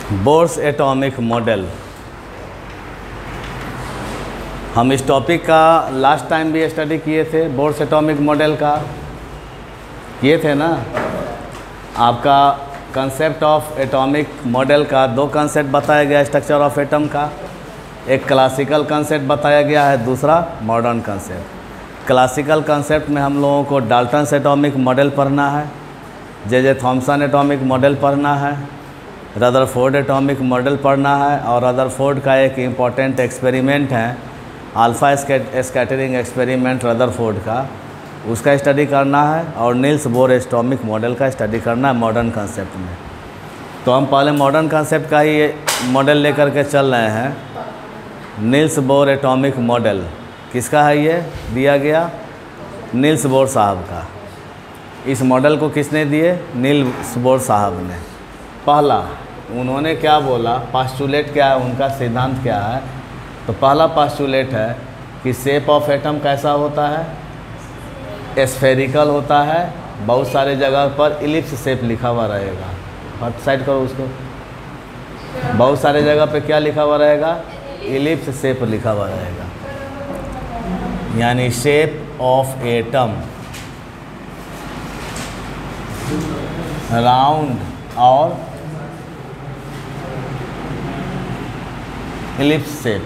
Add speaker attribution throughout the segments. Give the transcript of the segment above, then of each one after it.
Speaker 1: Bohr's atomic model. हम इस topic का लास्ट टाइम भी स्टडी किए थे, बोर्स एटॉमिक मॉडल का किए थे ना। आपका कंसेप्ट ऑफ एटॉमिक मॉडल का दो कंसेप्ट बताया गया स्ट्रक्चर ऑफ एटम का। एक क्लासिकल कंसेप्ट बताया गया है, दूसरा मॉडर्न कंसेप्ट। क्लासिकल कंसेप्ट में हम लोगों को डाल्टन्स एटॉमिक मॉडल पढ़ना है, जे थॉमसन एटॉमिक मॉडल पढ़ना है, रदरफोर्ड एटॉमिक मॉडल पढ़ना है, और रदरफोर्ड का एक इम्पॉर्टेंट एक्सपेरिमेंट है अल्फ़ा स्कैटरिंग एक्सपेरिमेंट रदरफोर्ड का, उसका स्टडी करना है, और नील्स बोर एटॉमिक मॉडल का स्टडी करना है मॉडर्न कंसेप्ट में। तो हम पहले मॉडर्न कंसेप्ट का ही मॉडल लेकर के चल रहे हैं। नील्स बोर एटॉमिक मॉडल किसका है? ये दिया गया नील्स बोर साहब का। इस मॉडल को किसने दिए? नील्स बोर साहब ने। पहला उन्होंने क्या बोला, पास्टुलेट क्या है उनका, सिद्धांत क्या है? तो पहला पास्टुलेट है कि शेप ऑफ एटम कैसा होता है? स्फेरिकल होता है। बहुत सारे जगह पर इलिप्स शेप लिखा हुआ रहेगा। हट साइड करो उसको। बहुत सारे जगह पे क्या लिखा हुआ रहेगा? इलिप्स शेप लिखा हुआ रहेगा, यानी शेप ऑफ एटम राउंड और इलिप्स शेप।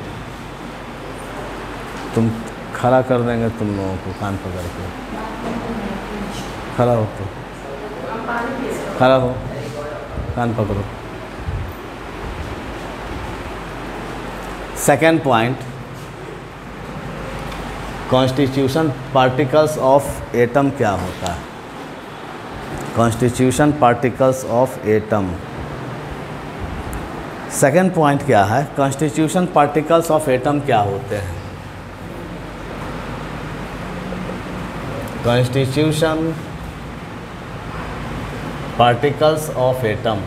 Speaker 1: तुम खड़ा कर देंगे तुम लोगों को, कान पकड़ के खड़ा हो, तो खड़ा हो, कान पकड़ो। Second point, constitution particles of atom क्या होता है? Constitution particles of atom. Second point क्या है? कॉन्स्टिट्यूशन पार्टिकल्स ऑफ एटम क्या होते हैं? Constitution particles of atom.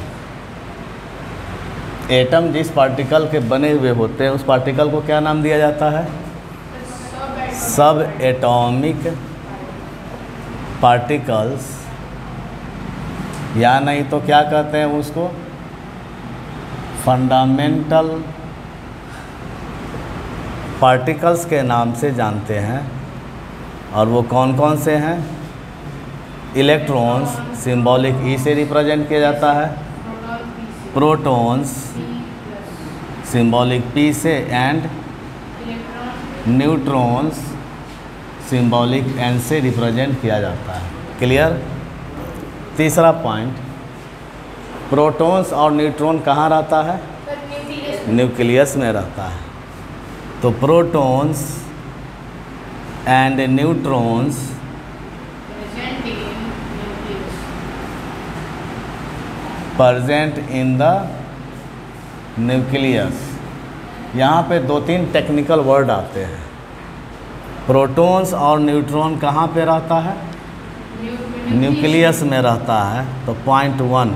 Speaker 1: Atom जिस पार्टिकल के बने हुए होते हैं उस पार्टिकल को क्या नाम दिया जाता है? सब एटॉमिक पार्टिकल्स, या नहीं तो क्या कहते हैं उसको? फंडामेंटल पार्टिकल्स के नाम से जानते हैं। और वो कौन कौन से हैं? इलेक्ट्रॉन्स सिंबॉलिक ई से रिप्रेजेंट किया जाता है, प्रोटॉन्स सिंबॉलिक पी से, एंड न्यूट्रॉन्स सिंबॉलिक एन से रिप्रेजेंट किया जाता है। क्लियर? तीसरा पॉइंट, प्रोटॉन्स और न्यूट्रॉन कहाँ रहता है? न्यूक्लियस में रहता है। तो protons and neutrons present in the nucleus. यहाँ पे दो तीन टेक्निकल वर्ड आते हैं। प्रोटॉन्स और न्यूट्रॉन कहाँ पे रहता है? न्यूक्लियस में रहता है। तो पॉइंट 1,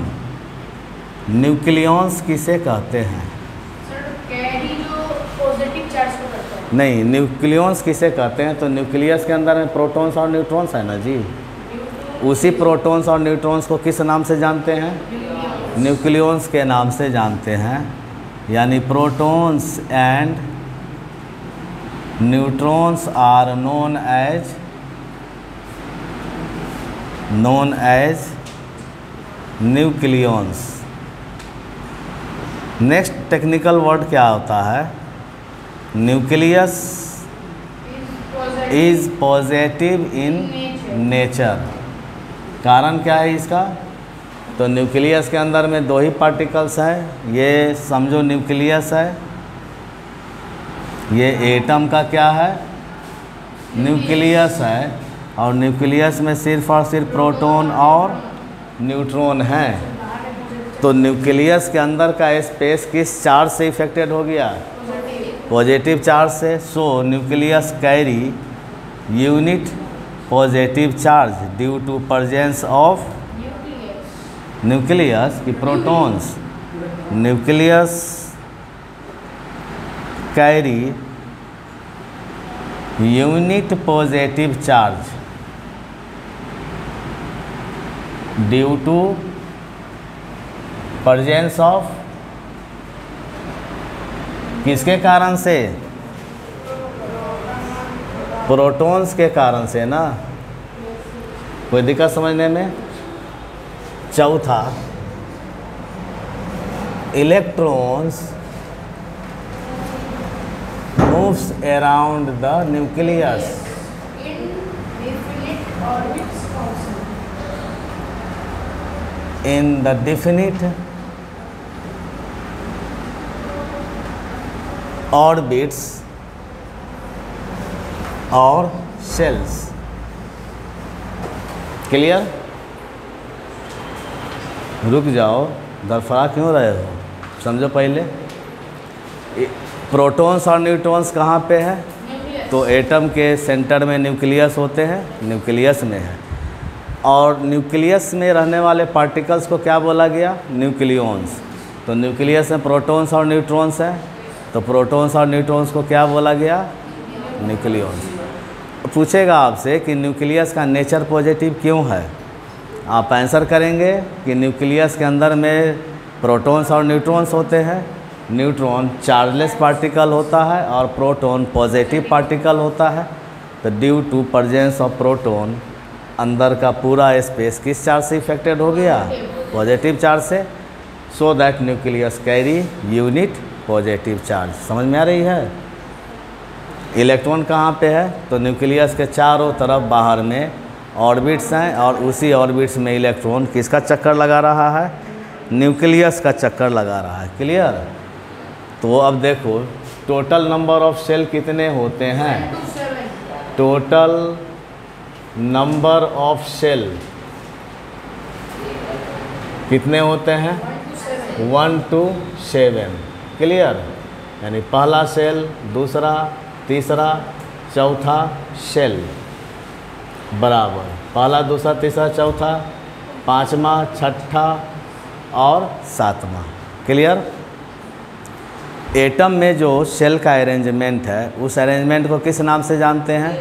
Speaker 1: न्यूक्लियॉन्स किसे कहते हैं? नहीं, न्यूक्लियॉन्स किसे कहते हैं? तो न्यूक्लियस के अंदर में प्रोटॉन्स और न्यूट्रॉन्स है ना जी। उसी प्रोटॉन्स और न्यूट्रॉन्स को किस नाम से जानते हैं? न्यूक्लियॉन्स के नाम से जानते हैं। यानी protons and neutrons are known as nucleons. Next technical word क्या होता है? Nucleus is positive in nature. कारण क्या है इसका? तो न्यूक्लियस के अंदर में दो ही पार्टिकल्स हैं। ये समझो न्यूक्लियस है, ये एटम का क्या है? न्यूक्लियस है। और न्यूक्लियस में सिर्फ और सिर्फ प्रोटॉन और न्यूट्रॉन हैं। तो न्यूक्लियस के अंदर का स्पेस किस चार्ज से इफेक्टेड हो गया? पॉजिटिव चार्ज से। So nucleus carry unit positive charge due to presence of nucleus की protons. Nucleus carry unit positive charge due to presence of किसके कारण से? प्रोटॉन्स के कारण से ना। कोई दिक्कत समझने में? चौथा, electrons moves around the nucleus in the definite orbits or shells. Clear? रुक जाओ, दरफरा क्यों रहे हो? समझो पहले। प्रोटॉन्स और न्यूट्रॉन्स कहाँ पे है? तो एटम के सेंटर में न्यूक्लियस होते हैं, न्यूक्लियस में है। और न्यूक्लियस में रहने वाले पार्टिकल्स को क्या बोला गया? न्यूक्लियॉन्स। तो न्यूक्लियस में प्रोटॉन्स और न्यूट्रॉन्स हैं, तो प्रोटॉन्स और न्यूट्रॉन्स को क्या बोला गया? न्यूक्लियॉन्स। पूछेगा आपसे कि न्यूक्लियस का नेचर पॉजिटिव क्यों है? आप आंसर करेंगे कि न्यूक्लियस के अंदर में प्रोटॉन्स और न्यूट्रॉन्स होते हैं। न्यूट्रॉन चार्जलेस पार्टिकल होता है और प्रोटॉन पॉजिटिव पार्टिकल होता है। तो due to presence of proton अंदर का पूरा स्पेस किस चार्ज से इफेक्टेड हो गया? पॉजिटिव चार्ज से। So that nucleus carry unit positive charge. समझ में आ रही है? इलेक्ट्रॉन कहाँ पे है? तो न्यूक्लियस के चारों तरफ बाहर में ऑर्बिट्स हैं और उसी ऑर्बिट्स में इलेक्ट्रॉन किसका चक्कर लगा रहा है? न्यूक्लियस का चक्कर लगा रहा है। क्लियर? तो अब देखो टोटल नंबर ऑफ सेल कितने होते हैं? टोटल नंबर ऑफ सेल कितने होते हैं? 1 to 7। क्लियर? यानी पहला सेल, दूसरा, तीसरा, चौथा सेल बराबर पहला, दूसरा, तीसरा, चौथा, पाँचवा, छठा और सातवां। क्लियर? एटम में जो सेल का अरेंजमेंट है उस अरेंजमेंट को किस नाम से जानते हैं?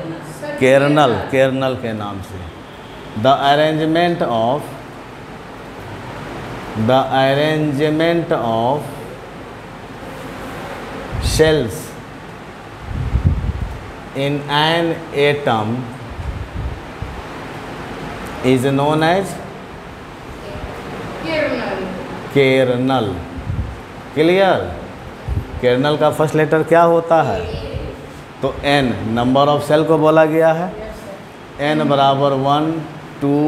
Speaker 1: केर्नल। केर्नल के नाम से। The arrangement of cells in an atom is known as kernel। Clear? Kernel का फर्स्ट लेटर क्या होता है? तो n नंबर ऑफ सेल को बोला गया है। n बराबर 1 2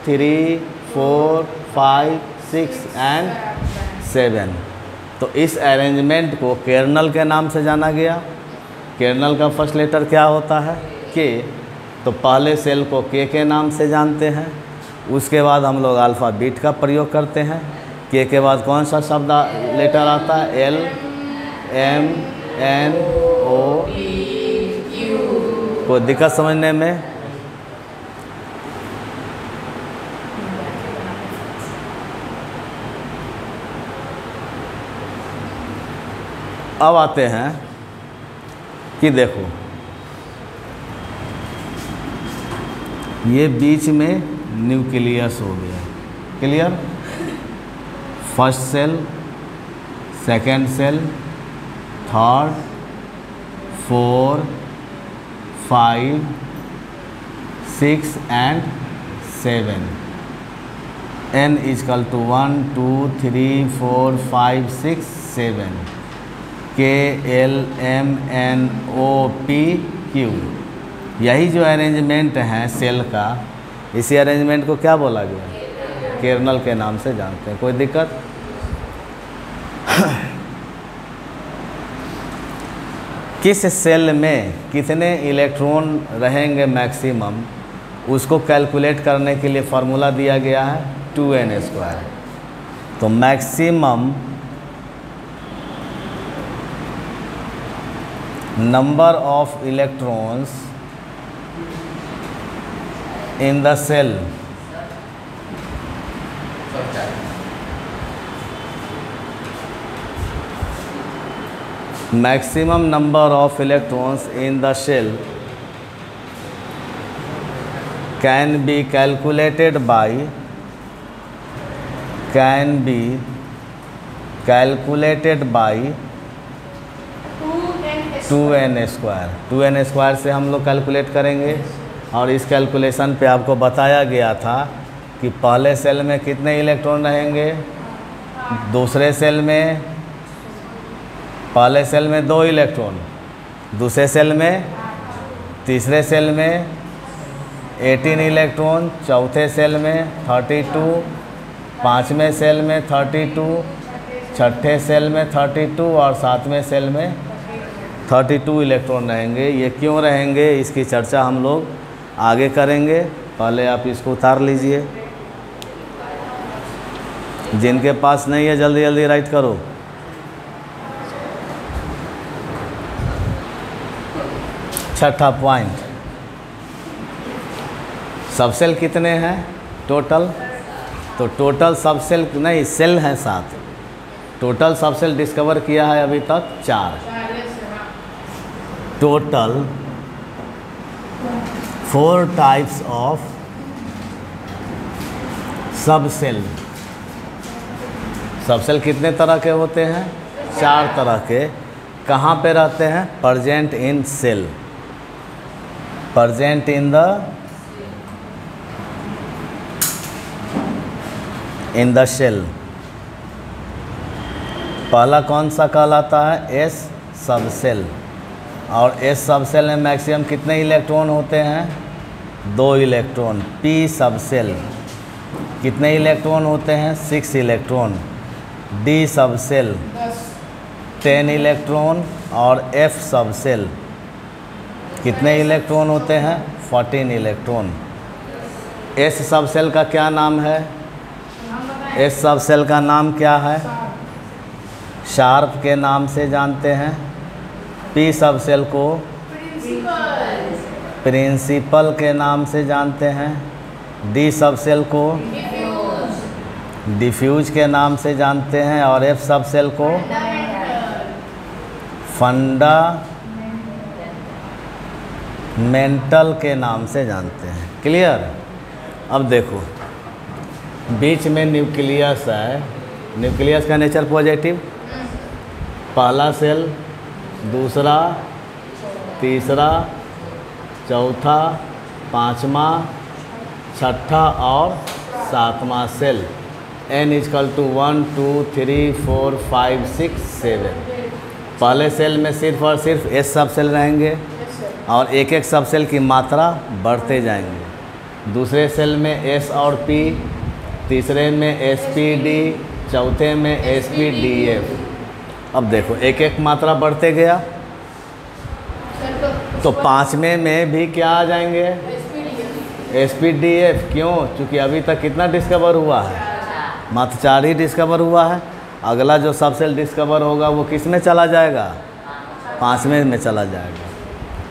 Speaker 1: 3 4 5 6 एंड 7। तो इस अरेंजमेंट को कर्नल के नाम से जाना गया। कर्नल का फर्स्ट लेटर क्या होता है? के। तो पहले सेल को के नाम से जानते हैं, उसके बाद हम लोग अल्फ़ाबीट का प्रयोग करते हैं। के बाद कौन सा शब्द लेटर आता है? L M N O. कोई दिक्कत समझने में? अब आते हैं कि देखो ये बीच में न्यूक्लियस हो गया। Clear? First shell, second shell, third, 4 5 6 and 7। n equal to 1 2 3 4 5 6 7। K L M N O P Q. यही जो अरेंजमेंट है सेल का, इसी अरेंजमेंट को क्या बोला गया? कर्नल के नाम से जानते हैं। कोई दिक्कत? किस सेल में कितने इलेक्ट्रॉन रहेंगे मैक्सिमम, उसको कैलकुलेट करने के लिए फार्मूला दिया गया है 2n²। तो maximum number of electrons in the shell maximum number of electrons in the shell can be calculated by 2n²। 2n² से हम लोग कैलकुलेट करेंगे और इस कैलकुलेशन पे आपको बताया गया था कि पहले सेल में कितने इलेक्ट्रॉन रहेंगे, दूसरे सेल में, पहले सेल में 2 इलेक्ट्रॉन, दूसरे सेल में, तीसरे सेल में 18 इलेक्ट्रॉन, चौथे सेल में 32, पाँचवें सेल में 32, छठे सेल में 32 और सातवें सेल में 32 इलेक्ट्रॉन रहेंगे। ये क्यों रहेंगे इसकी चर्चा हम लोग आगे करेंगे। पहले आप इसको उतार लीजिए, जिनके पास नहीं है जल्दी जल्दी राइट करो। छठा पॉइंट, सबसेल कितने हैं टोटल? तो टोटल सबसेल नहीं, सेल हैं 7। टोटल सबसेल डिस्कवर किया है अभी तक 4। Total 4 types of subshell. Subshell कितने तरह के होते हैं? 4 तरह के। कहाँ पे रहते हैं? Present in shell, present in the shell. पहला कौन सा कहलाता है? S subshell. और एस सबसेल में मैक्सिमम कितने इलेक्ट्रॉन होते हैं? 2 इलेक्ट्रॉन। पी सबसेल कितने इलेक्ट्रॉन होते हैं? 6 इलेक्ट्रॉन। D subshell 10 electron. और एफ सबसेल कितने इलेक्ट्रॉन होते हैं? 14 इलेक्ट्रॉन। एस सबसेल का क्या नाम है? एस सबसेल का नाम क्या है? शार्प के नाम से जानते हैं। पी सबसेल को प्रिंसिपल के नाम से जानते हैं। डी सबसेल को डिफ्यूज के नाम से जानते हैं। और एफ सबसेल को फंडामेंटल के नाम से जानते हैं। क्लियर? अब देखो, बीच में न्यूक्लियस है। न्यूक्लियस का नेचर पॉजिटिव। पहला सेल, दूसरा, तीसरा, चौथा, पाँचवा, छठा और सातवां सेल। n = 1 2 3 4 5 6 7। पहले सेल में सिर्फ और सिर्फ एस सबसेल रहेंगे और एक एक सबसेल की मात्रा बढ़ते जाएंगे। दूसरे सेल में एस और पी, तीसरे में sp_d, चौथे में sp_df। अब देखो एक एक मात्रा बढ़ते गया तो पाँचवें में भी क्या आ जाएंगे? sp_df। क्यों? क्योंकि अभी तक कितना डिस्कवर हुआ है? मात्र 4 ही डिस्कवर हुआ है। अगला जो सबसेल डिस्कवर होगा वो किस में चला जाएगा? 5वें में चला जाएगा।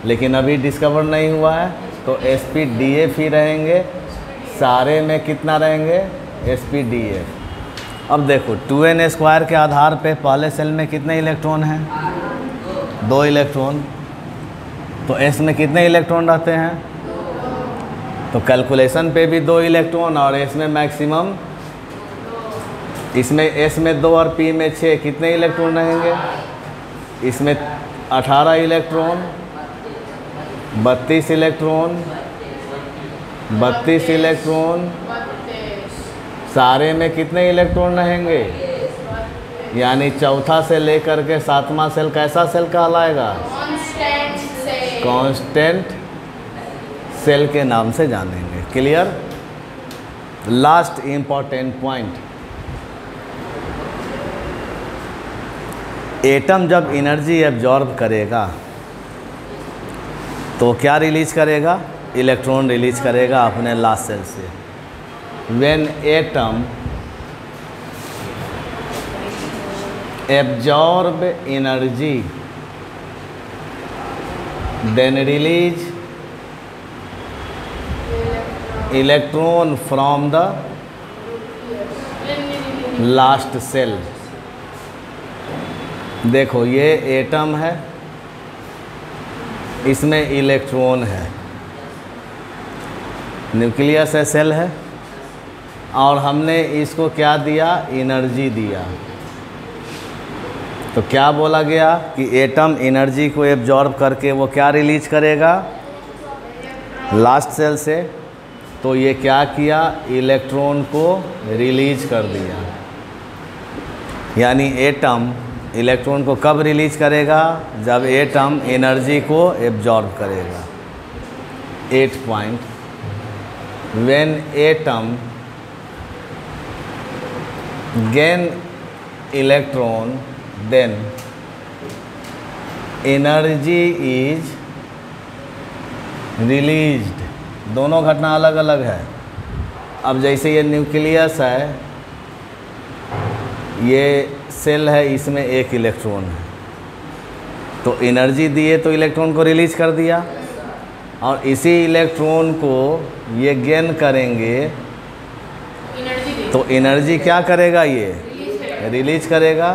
Speaker 1: लेकिन अभी डिस्कवर नहीं हुआ है तो sp_df ही रहेंगे। सारे में कितना रहेंगे? sp_df। अब देखो 2n² के आधार पे पहले सेल में कितने इलेक्ट्रॉन हैं? 2 इलेक्ट्रॉन। तो s में कितने इलेक्ट्रॉन रहते हैं? तो कैलकुलेशन पे भी 2 इलेक्ट्रॉन और s में मैक्सिमम, इसमें s में 2 और p में 6, कितने इलेक्ट्रॉन रहेंगे? इसमें 18 इलेक्ट्रॉन, 32 इलेक्ट्रॉन, 32 इलेक्ट्रॉन। सारे में कितने इलेक्ट्रॉन रहेंगे? यानी चौथा से लेकर के सातवां सेल कैसा सेल कहलाएगा? कांस्टेंट सेल के नाम से जानेंगे। Clear? Last important point, atom जब एनर्जी एब्जॉर्ब करेगा तो क्या रिलीज करेगा? इलेक्ट्रॉन रिलीज करेगा अपने लास्ट सेल से। When atom absorb energy, then release electron from the last cell। देखो ये एटम है, इसमें इलेक्ट्रॉन है, न्यूक्लियस है, सेल है, और हमने इसको क्या दिया? एनर्जी दिया। तो क्या बोला गया कि एटम एनर्जी को एब्जॉर्ब करके वो क्या रिलीज करेगा लास्ट सेल से। तो ये क्या किया, इलेक्ट्रॉन को रिलीज कर दिया। यानी एटम इलेक्ट्रॉन को कब रिलीज करेगा, जब एटम एनर्जी को एब्जॉर्ब करेगा। 8 point, when atom gain electron then energy is released. दोनों घटना अलग अलग है। अब जैसे ये न्यूक्लियस है, ये सेल है, इसमें एक इलेक्ट्रॉन है, तो एनर्जी दिए तो इलेक्ट्रॉन को रिलीज कर दिया, और इसी इलेक्ट्रॉन को ये गेन करेंगे तो एनर्जी क्या करेगा, ये रिलीज करेगा।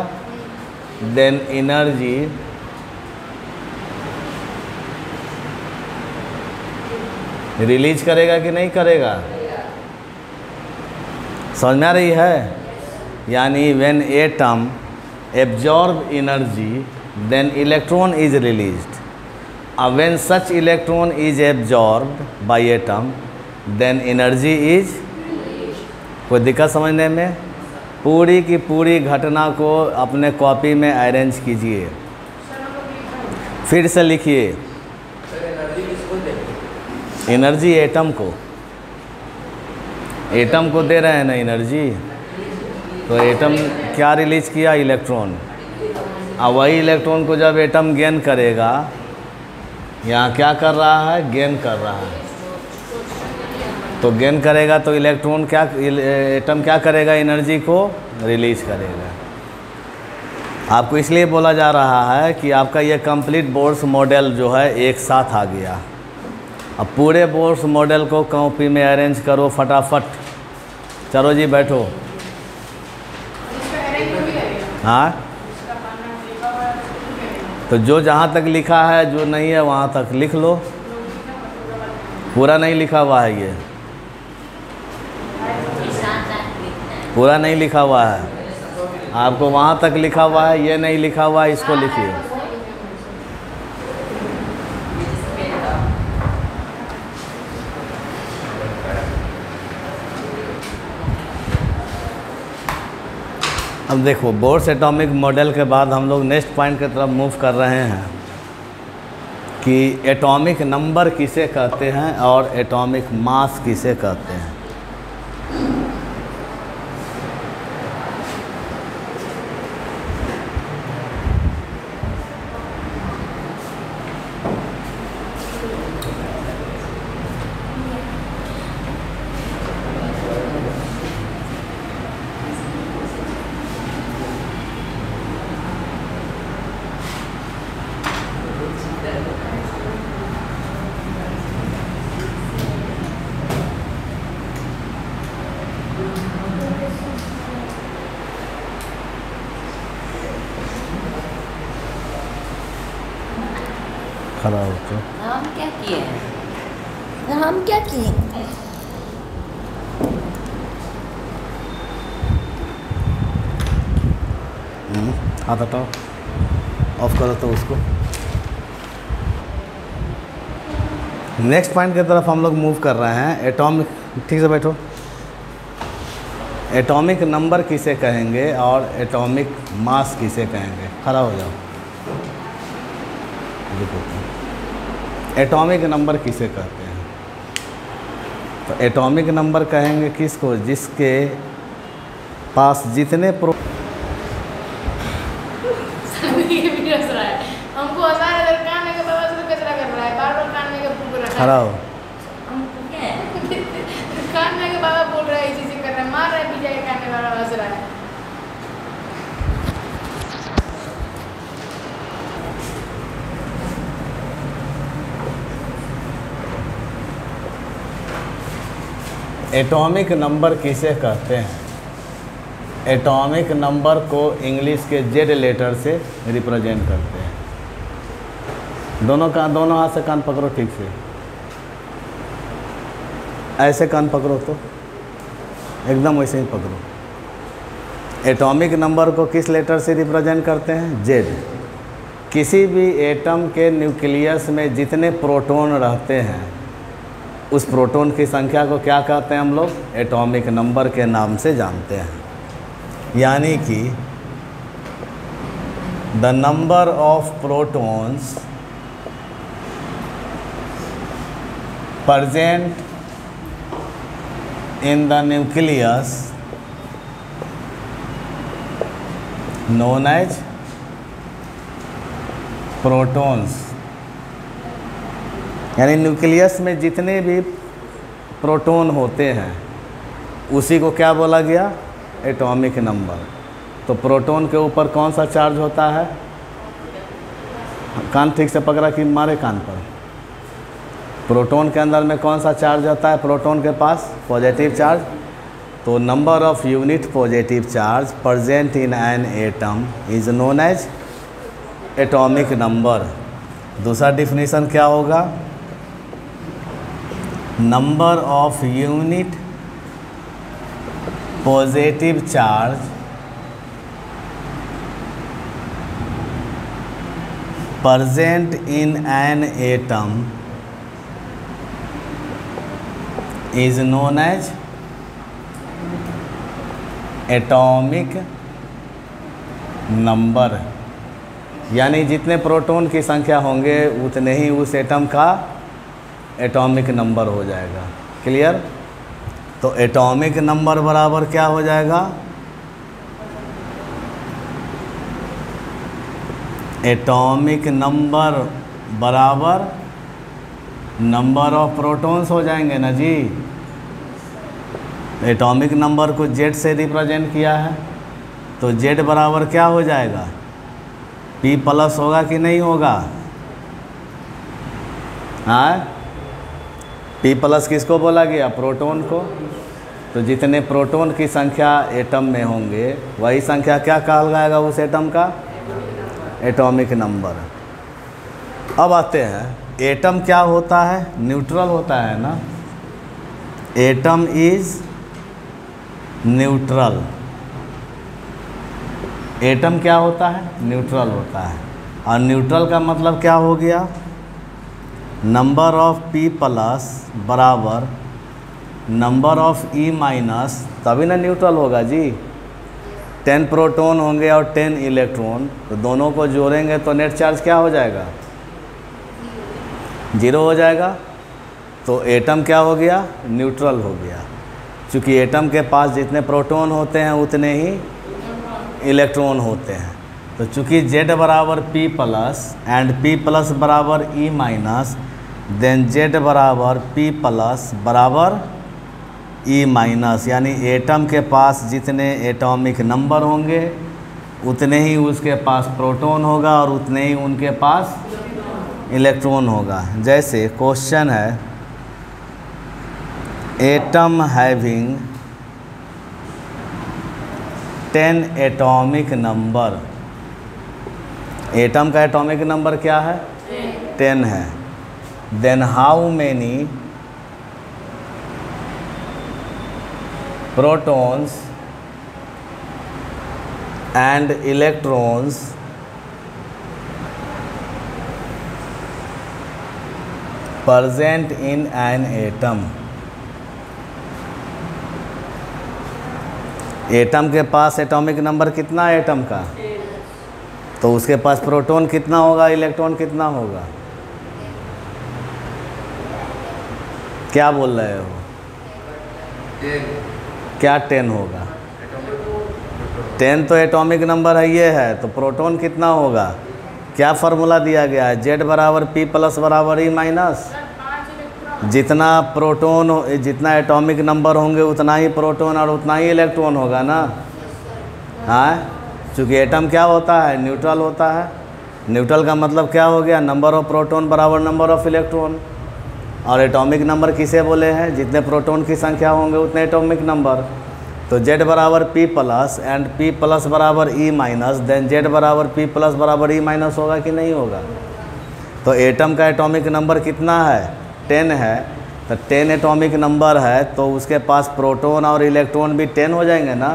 Speaker 1: देन एनर्जी रिलीज करेगा कि नहीं करेगा, समझ में आ रही है। यानी when atom absorb energy then electron is released. अब when such electron is absorbed by atom then energy is. कोई दिक्कत समझने में? पूरी की पूरी घटना को अपने कॉपी में अरेंज कीजिए, फिर से लिखिए। एनर्जी एटम को दे रहे हैं ना एनर्जी, तो एटम क्या रिलीज किया, इलेक्ट्रॉन। अब वही इलेक्ट्रॉन को जब एटम गेन करेगा, यहाँ क्या कर रहा है, गेन कर रहा है, तो गेन करेगा तो इलेक्ट्रॉन क्या, एटम क्या करेगा, एनर्जी को रिलीज करेगा। आपको इसलिए बोला जा रहा है कि आपका ये कंप्लीट बोर्स मॉडल जो है एक साथ आ गया। अब पूरे बोर्स मॉडल को कॉपी में अरेंज करो फटाफट। चलो जी बैठो। हाँ, तो जो जहाँ तक लिखा है, जो नहीं है वहाँ तक लिख लो। पूरा नहीं लिखा हुआ है, ये पूरा नहीं लिखा हुआ है। आपको वहाँ तक लिखा हुआ है, ये नहीं लिखा हुआ है, इसको लिखिए। अब देखो, बोर्स एटॉमिक मॉडल के बाद हम लोग नेक्स्ट पॉइंट की तरफ मूव कर रहे हैं कि एटॉमिक नंबर किसे कहते हैं और एटॉमिक मास किसे कहते हैं। खड़ा होकर
Speaker 2: हम क्या किए हैं, हम क्या किए।
Speaker 1: हाथ हटाओ, ऑफ करो तो उसको। नेक्स्ट पॉइंट की तरफ हम लोग मूव कर रहे हैं। एटॉमिक, ठीक से बैठो। एटॉमिक नंबर किसे कहेंगे और एटॉमिक मास किसे कहेंगे। खड़ा हो जाओ। एटॉमिक नंबर किसे कहते हैं, तो एटॉमिक नंबर कहेंगे किसको, जिसके पास जितने
Speaker 3: हमको कान के बाबा से कचरा कर रहा है, बार-बार कान में के रखा है।
Speaker 1: खड़ा हो।
Speaker 3: कान में के बाबा बोल रहा है, इसी से कर रहा है, मार रहा है, पीछे कान में बाबा हंस रहा है।
Speaker 1: एटॉमिक नंबर किसे कहते हैं। एटॉमिक नंबर को इंग्लिश के जेड लेटर से रिप्रेजेंट करते हैं। दोनों हाथ से कान पकड़ो ठीक से, ऐसे कान पकड़ो तो एकदम वैसे ही पकड़ो। एटॉमिक नंबर को किस लेटर से रिप्रेजेंट करते हैं? जेड। किसी भी एटम के न्यूक्लियस में जितने प्रोटॉन रहते हैं उस प्रोटॉन की संख्या को क्या कहते हैं हम लोग? एटॉमिक नंबर के नाम से जानते हैं। यानी कि the number of protons present in the nucleus known as protons। यानी न्यूक्लियस में जितने भी प्रोटॉन होते हैं उसी को क्या बोला गया? Atomic number. तो प्रोटॉन के ऊपर कौन सा चार्ज होता है? कान ठीक से पकड़ा कि मारे कान पर। प्रोटॉन के अंदर में कौन सा चार्ज होता है? प्रोटॉन के पास पॉजिटिव चार्ज। तो number of unit positive charge present in an atom is known as atomic number. दूसरा डिफिनीशन क्या होगा? Number of unit positive charge present in an atom is known as atomic number. यानी जितने proton की संख्या होंगे उतने ही उस एटम का एटॉमिक नंबर हो जाएगा। क्लियर? तो एटॉमिक नंबर बराबर क्या हो जाएगा? एटॉमिक नंबर बराबर नंबर ऑफ प्रोटॉन्स हो जाएंगे ना जी। एटॉमिक नंबर को जेड से रिप्रेजेंट किया है तो जेड बराबर क्या हो जाएगा? पी प्लस होगा कि नहीं होगा? हाँ, पी प्लस किसको बोला गया? प्रोटॉन को। तो जितने प्रोटॉन की संख्या एटम में होंगे वही संख्या क्या कहा जाएगा उस एटम का? Atomic number. अब आते हैं, एटम क्या होता है? न्यूट्रल होता है ना। Atom is neutral. एटम क्या होता है? न्यूट्रल होता है। और न्यूट्रल का मतलब क्या हो गया? नंबर ऑफ पी प्लस बराबर नंबर ऑफ ई माइनस, तभी ना न्यूट्रल होगा जी। 10 प्रोटॉन होंगे और 10 इलेक्ट्रॉन, तो दोनों को जोड़ेंगे तो नेट चार्ज क्या हो जाएगा? 0 हो जाएगा। तो एटम क्या हो गया? न्यूट्रल हो गया। चूँकि एटम के पास जितने प्रोटॉन होते हैं उतने ही इलेक्ट्रॉन होते हैं। तो चूँकि Z बराबर P plus and P plus बराबर E माइनस, देन Z बराबर P प्लस बराबर E माइनस। यानी एटम के पास जितने एटॉमिक नंबर होंगे उतने ही उसके पास प्रोटॉन होगा और उतने ही उनके पास इलेक्ट्रॉन होगा। जैसे क्वेश्चन है, atom having 10 atomic number. Atom का एटॉमिक नंबर क्या है? 10 है। Then how many protons and electrons present in an atom। Atom के पास एटॉमिक नंबर कितना है एटम का? तो उसके पास प्रोटॉन कितना होगा, इलेक्ट्रॉन कितना होगा? क्या बोल रहे हो?
Speaker 4: 10।
Speaker 1: क्या 10 होगा? 10 तो एटॉमिक नंबर है, ये है। तो प्रोटॉन कितना होगा? क्या फार्मूला दिया गया है? Z बराबर P प्लस बराबर E माइनस। जितना प्रोटॉन, जितना एटॉमिक नंबर होंगे उतना ही प्रोटॉन और उतना ही इलेक्ट्रॉन होगा ना। हाँ, चूँकि एटम क्या होता है? न्यूट्रल होता है। न्यूट्रल का मतलब क्या हो गया? नंबर ऑफ प्रोटॉन बराबर नंबर ऑफ इलेक्ट्रॉन। और एटॉमिक नंबर किसे बोले हैं? जितने प्रोटॉन की संख्या होंगे उतने एटॉमिक नंबर। तो Z बराबर P plus and P plus बराबर E माइनस, देन Z बराबर P प्लस बराबर E माइनस होगा कि नहीं होगा? तो एटम का एटॉमिक नंबर कितना है? 10 है। तो 10 एटॉमिक नंबर है तो उसके पास प्रोटॉन और इलेक्ट्रॉन भी 10 हो जाएंगे ना।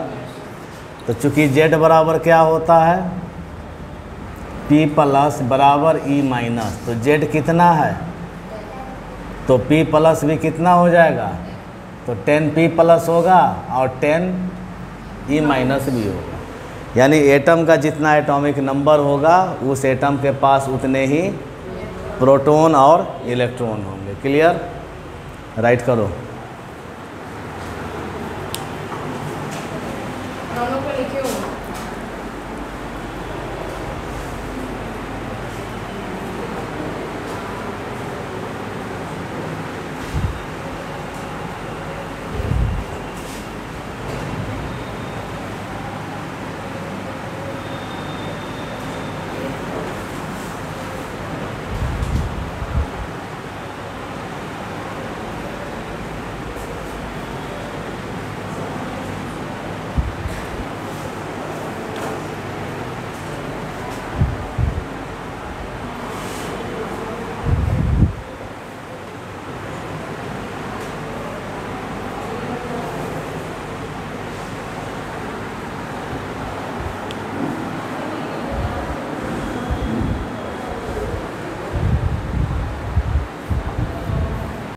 Speaker 1: तो चूँकि Z बराबर क्या होता है, P प्लस बराबर E माइनस, तो Z कितना है, तो P प्लस भी कितना हो जाएगा, तो 10P प्लस होगा और 10E माइनस भी होगा। यानी एटम का जितना एटॉमिक नंबर होगा उस एटम के पास उतने ही प्रोटॉन और इलेक्ट्रॉन होंगे। क्लियर, राइट करो।